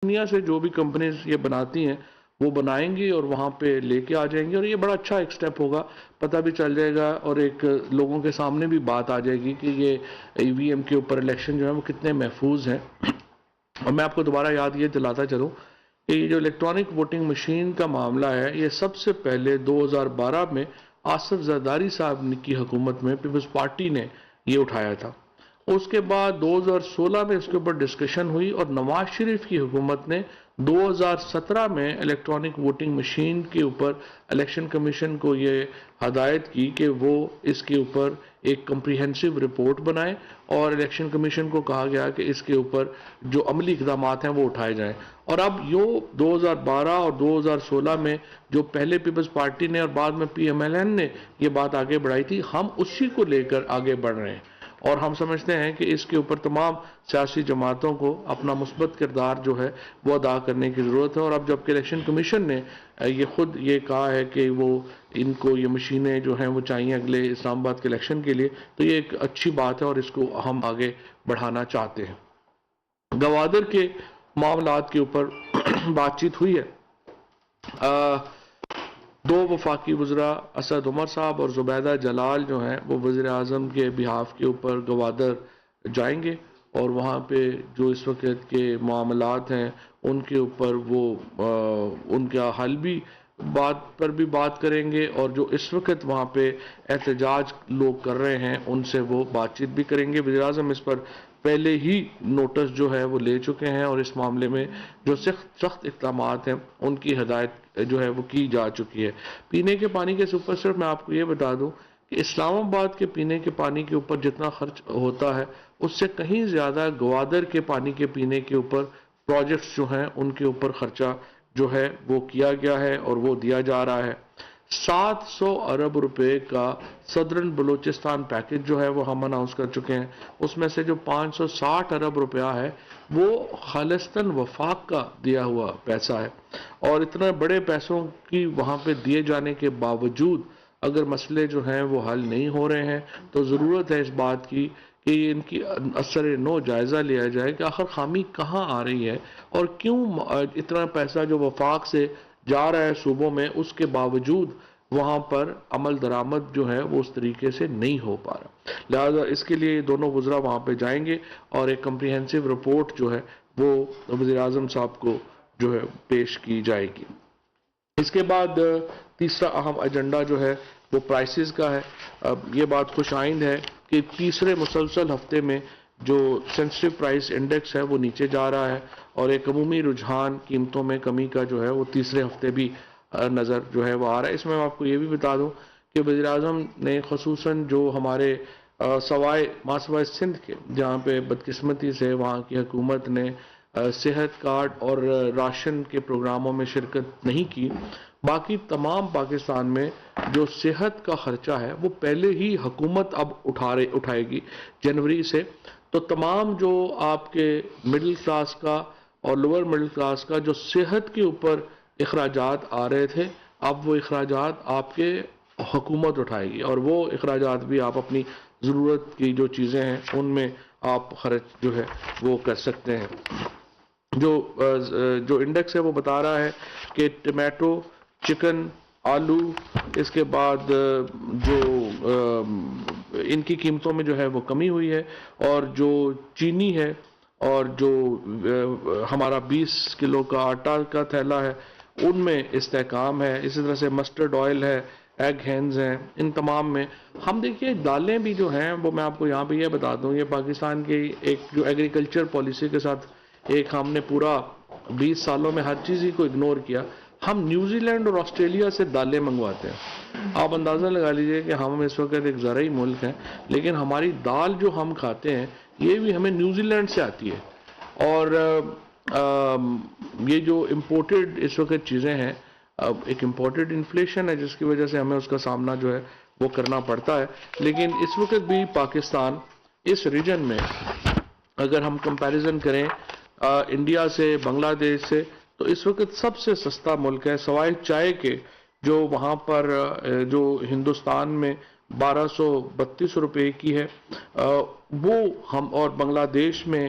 دنیا سے جو بھی کمپنیز یہ بناتی ہیں وہ بنائیں گی اور وہاں پہ لے کے آ جائیں گے، اور یہ بڑا اچھا ایک سٹیپ ہوگا، پتہ بھی چل جائے گا اور ایک لوگوں کے سامنے بھی بات آ جائے گی کہ یہ ای وی ایم کے اوپر الیکشن جو ہے وہ کتنے محفوظ ہیں۔ اور میں آپ کو دوبارہ یاد یہ دلاتا چلوں کہ یہ جو الیکٹرانک ووٹنگ مشین کا معاملہ ہے، یہ سب سے پہلے 2012 میں آصف زرداری صاحب کی حکومت میں پیپلز پارٹی نے یہ اٹھایا تھا۔ اس کے بعد 2016 میں اس کے اوپر ڈسکشن ہوئی اور نواز شریف کی حکومت نے 2017 میں الیکٹرانک ووٹنگ مشین کے اوپر الیکشن کمیشن کو یہ ہدایت کی کہ وہ اس کے اوپر ایک کمپریہنسو رپورٹ بنائے، اور الیکشن کمیشن کو کہا گیا کہ اس کے اوپر جو عملی اقدامات ہیں وہ اٹھائے جائیں۔ اور اب 2012 اور 2016 میں جو پہلے پیپلز پارٹی نے اور بعد میں پی ایم ایل این نے یہ بات آگے بڑھائی تھی، ہم اسی کو لے کر آگے بڑھ رہے ہیں، اور ہم سمجھتے ہیں کہ اس کے اوپر تمام سیاسی جماعتوں کو اپنا مثبت کردار جو ہے وہ ادا کرنے کی ضرورت ہے۔ اور اب جب کہ الیکشن کمیشن نے یہ خود یہ کہا ہے کہ وہ ان کو یہ مشینیں جو ہیں وہ چاہیے اگلے اسلام آباد کے الیکشن کے لیے، تو یہ ایک اچھی بات ہے اور اس کو ہم آگے بڑھانا چاہتے ہیں۔ گوادر کے معاملات کے اوپر بات چیت ہوئی ہے۔ دو وفاقی وزراء اسد عمر صاحب اور زبیدہ جلال جو ہیں وہ وزیر اعظم کے بہاف کے اوپر گوادر جائیں گے، اور وہاں پہ جو اس وقت کے معاملات ہیں ان کے اوپر وہ ان کا حل بھی بات کریں گے، اور جو اس وقت وہاں پہ احتجاج لوگ کر رہے ہیں ان سے وہ بات چیت بھی کریں گے۔ وزیر اعظم اس پر پہلے ہی نوٹس جو ہے وہ لے چکے ہیں، اور اس معاملے میں جو سخت اقدامات ہیں ان کی ہدایت جو ہے وہ کی جا چکی ہے۔ پینے کے پانی کے اوپر صرف میں آپ کو یہ بتا دوں کہ اسلام آباد کے پینے کے پانی کے اوپر جتنا خرچ ہوتا ہے اس سے کہیں زیادہ گوادر کے پانی کے پینے کے اوپر پروجیکٹس جو ہیں ان کے اوپر خرچہ جو ہے وہ کیا گیا ہے اور وہ دیا جا رہا ہے۔ 700 ارب روپے کا صدرن بلوچستان پیکج جو ہے وہ ہم اناؤنس کر چکے ہیں، اس میں سے جو 560 ارب روپیہ ہے وہ خالصتاً وفاق کا دیا ہوا پیسہ ہے، اور اتنے بڑے پیسوں کی وہاں پہ دیے جانے کے باوجود اگر مسئلے جو ہیں وہ حل نہیں ہو رہے ہیں تو ضرورت ہے اس بات کی کہ ان کی اثر نو جائزہ لیا جائے کہ آخر خامی کہاں آ رہی ہے، اور کیوں اتنا پیسہ جو وفاق سے جا رہا ہے صوبوں میں اس کے باوجود وہاں پر عمل درآمد جو ہے وہ اس طریقے سے نہیں ہو پا رہا۔ لہذا اس کے لیے دونوں وزراء وہاں پہ جائیں گے اور ایک کمپریہنسو رپورٹ جو ہے وہ وزیر اعظم صاحب کو جو ہے پیش کی جائے گی۔ اس کے بعد تیسرا اہم ایجنڈا جو ہے وہ پرائسز کا ہے۔ اب یہ بات خوش آئند ہے کہ تیسرے مسلسل ہفتے میں جو سینسٹیو پرائس انڈیکس ہے وہ نیچے جا رہا ہے، اور ایک عمومی رجحان قیمتوں میں کمی کا جو ہے وہ تیسرے ہفتے بھی نظر جو ہے وہ آ رہا ہے۔ اس میں آپ کو یہ بھی بتا دوں کہ وزیر اعظم نے خصوصاً جو ہمارے ماسوائے سندھ کے جہاں پہ بدقسمتی سے وہاں کی حکومت نے صحت کارڈ اور راشن کے پروگراموں میں شرکت نہیں کی، باقی تمام پاکستان میں جو صحت کا خرچہ ہے وہ پہلے ہی حکومت اب اٹھائے گی جنوری سے، تو تمام جو آپ کے مڈل کلاس کا اور لوور مڈل کلاس کا جو صحت کے اوپر اخراجات آ رہے تھے اب وہ اخراجات آپ کے حکومت اٹھائے گی، اور وہ اخراجات بھی آپ اپنی ضرورت کی جو چیزیں ہیں ان میں آپ خرچ جو ہے وہ کر سکتے ہیں۔ جو انڈیکس ہے وہ بتا رہا ہے کہ ٹمیٹو، چکن، آلو، اس کے بعد جو ان کی قیمتوں میں جو ہے وہ کمی ہوئی ہے، اور جو چینی ہے اور جو ہمارا 20 کلو کا آٹا کا تھیلا ہے ان میں استحکام ہے۔ اسی طرح سے مسٹرڈ آئل ہے، ایگ ہینز ہیں، ان تمام میں ہم دیکھیے دالیں بھی جو ہیں وہ میں آپ کو یہاں پہ یہ بتا دوں، یہ پاکستان کی ایک جو ایگریکلچر پالیسی کے ساتھ ایک ہم نے پورا 20 سالوں میں ہر چیز ہی کو اگنور کیا، ہم نیوزی لینڈ اور آسٹریلیا سے دالیں منگواتے ہیں۔ آپ اندازہ لگا لیجئے کہ ہم اس وقت ایک زرعی ملک ہیں، لیکن ہماری دال جو ہم کھاتے ہیں یہ بھی ہمیں نیوزی لینڈ سے آتی ہے، اور یہ جو امپورٹڈ اس وقت چیزیں ہیں، ایک امپورٹڈ انفلیشن ہے جس کی وجہ سے ہمیں اس کا سامنا جو ہے وہ کرنا پڑتا ہے، لیکن اس وقت بھی پاکستان اس ریجن میں اگر ہم کمپیریزن کریں انڈیا سے، بنگلہ دیش سے، تو اس وقت سب سے سستا ملک ہے سوائے چائے کے، جو وہاں پر جو ہندوستان میں 1232 روپے کی ہے وہ ہم، اور بنگلہ دیش میں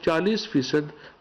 40%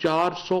400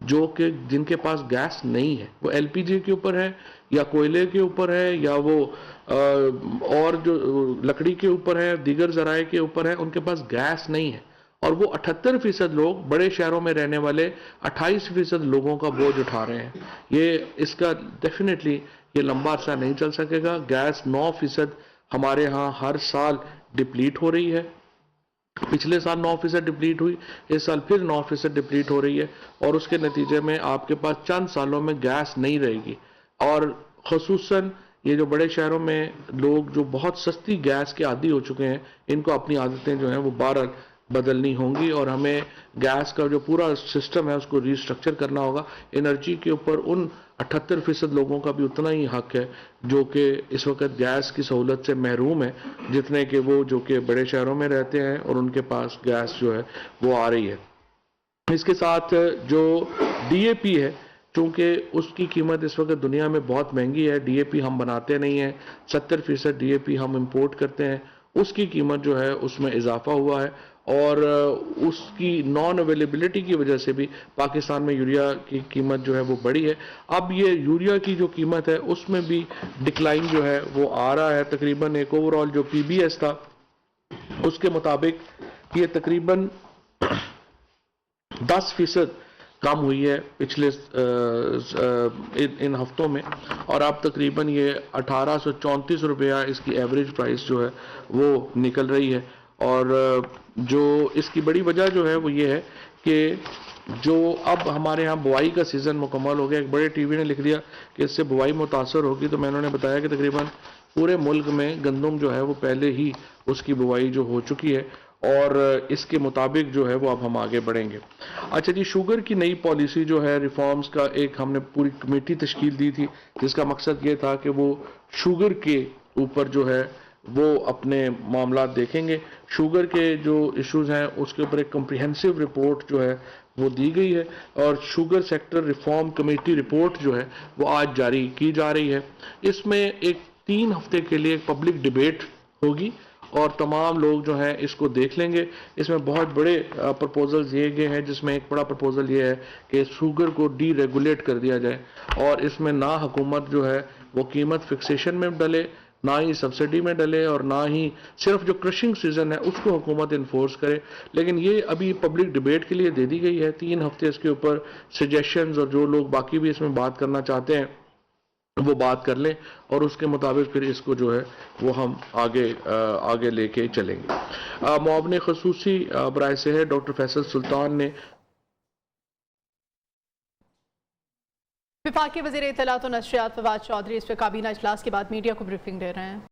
جو کہ جن کے پاس گیس نہیں ہے، وہ ایل پی جی کے اوپر ہے یا کوئلے کے اوپر ہے یا وہ اور جو لکڑی کے اوپر ہے، دیگر ذرائع کے اوپر ہے، ان کے پاس گیس نہیں ہے، اور وہ 78% لوگ بڑے شہروں میں رہنے والے 28% لوگوں کا بوجھ اٹھا رہے ہیں۔ اس کا ڈیفینیٹلی یہ لمبا عرصہ نہیں چل سکے گا۔ گیس 9% ہمارے ہاں ہر سال ڈپلیٹ ہو رہی ہے، پچھلے سال 9% ڈپلیٹ ہوئی، اس سال پھر 9% ڈپلیٹ ہو رہی ہے، اور اس کے نتیجے میں آپ کے پاس چند سالوں میں گیس نہیں رہے گی۔ اور خصوصاً یہ جو بڑے شہروں میں لوگ جو بہت سستی گیس کے عادی ہو چکے ہیں، ان کو اپنی عادتیں جو ہیں وہ بہرحال بدلنی ہوں گی، اور ہمیں گیس کا جو پورا سسٹم ہے اس کو ری سٹرکچر کرنا ہوگا۔ انرجی کے اوپر ان 78% لوگوں کا بھی اتنا ہی حق ہے جو کہ اس وقت گیس کی سہولت سے محروم ہے، جتنے کہ وہ جو کہ بڑے شہروں میں رہتے ہیں اور ان کے پاس گیس جو ہے وہ آ رہی ہے۔ اس کے ساتھ جو ڈی اے پی ہے، چونکہ اس کی قیمت اس وقت دنیا میں بہت مہنگی ہے، ڈی اے پی ہم بناتے نہیں ہیں، 70% ڈی اے پی ہم امپورٹ کرتے ہیں، اس کی قیمت جو ہے اس میں اضافہ ہوا ہے، اور اس کی نان اویلیبلٹی کی وجہ سے بھی پاکستان میں یوریا کی قیمت جو ہے وہ بڑی ہے۔ اب یہ یوریا کی جو قیمت ہے اس میں بھی ڈکلائن جو ہے وہ آ رہا ہے، تقریباً ایک اوورال جو پی بی ایس تھا اس کے مطابق یہ تقریباً 10% کم ہوئی ہے پچھلے ان ہفتوں میں، اور اب تقریباً یہ 1834 روپیہ اس کی ایوریج پرائس جو ہے وہ نکل رہی ہے۔ اور جو اس کی بڑی وجہ جو ہے وہ یہ ہے کہ جو اب ہمارے ہاں بوائی کا سیزن مکمل ہو گیا، ایک بڑے ٹی وی نے لکھ دیا کہ اس سے بوائی متاثر ہوگی، تو میں نے بتایا کہ تقریباً پورے ملک میں گندم جو ہے وہ پہلے ہی اس کی بوائی جو ہو چکی ہے، اور اس کے مطابق جو ہے وہ اب ہم آگے بڑھیں گے۔ اچھا جی، شوگر کی نئی پالیسی جو ہے ریفارمز کا ایک ہم نے پوری کمیٹی تشکیل دی تھی، جس کا مقصد یہ تھا کہ وہ شوگر کے اوپر جو ہے وہ اپنے معاملات دیکھیں گے۔ شوگر کے جو ایشوز ہیں اس کے اوپر ایک کمپریہنسو رپورٹ جو ہے وہ دی گئی ہے، اور sugar sector reform committee report جو ہے وہ آج جاری کی جا رہی ہے۔ اس میں ایک 3 ہفتے کے لیے ایک پبلک ڈیبیٹ ہوگی، اور تمام لوگ جو ہیں اس کو دیکھ لیں گے۔ اس میں بہت بڑے پرپوزل دیے گئے ہیں، جس میں ایک بڑا پرپوزل یہ ہے کہ شوگر کو ڈی ریگولیٹ کر دیا جائے، اور اس میں نہ حکومت جو ہے وہ قیمت فکسیشن میں ڈلے، نہ ہی سبسڈی میں ڈلے، اور نہ ہی صرف جو کرشنگ سیزن ہے اس کو حکومت انفورس کرے۔ لیکن یہ ابھی پبلک ڈیبیٹ کے لیے دے دی گئی ہے، 3 ہفتے اس کے اوپر سجیشنز، اور جو لوگ باقی بھی اس میں بات کرنا چاہتے ہیں وہ بات کر لیں، اور اس کے مطابق پھر اس کو جو ہے وہ ہم آگے لے کے چلیں گے۔ معاون خصوصی برائے صحت ڈاکٹر فیصل سلطان نے وفاقی وزیر اطلاعات و نشریات فواد چودھری اس پہ کابینہ اجلاس کے بعد میڈیا کو بریفنگ دے رہے ہیں۔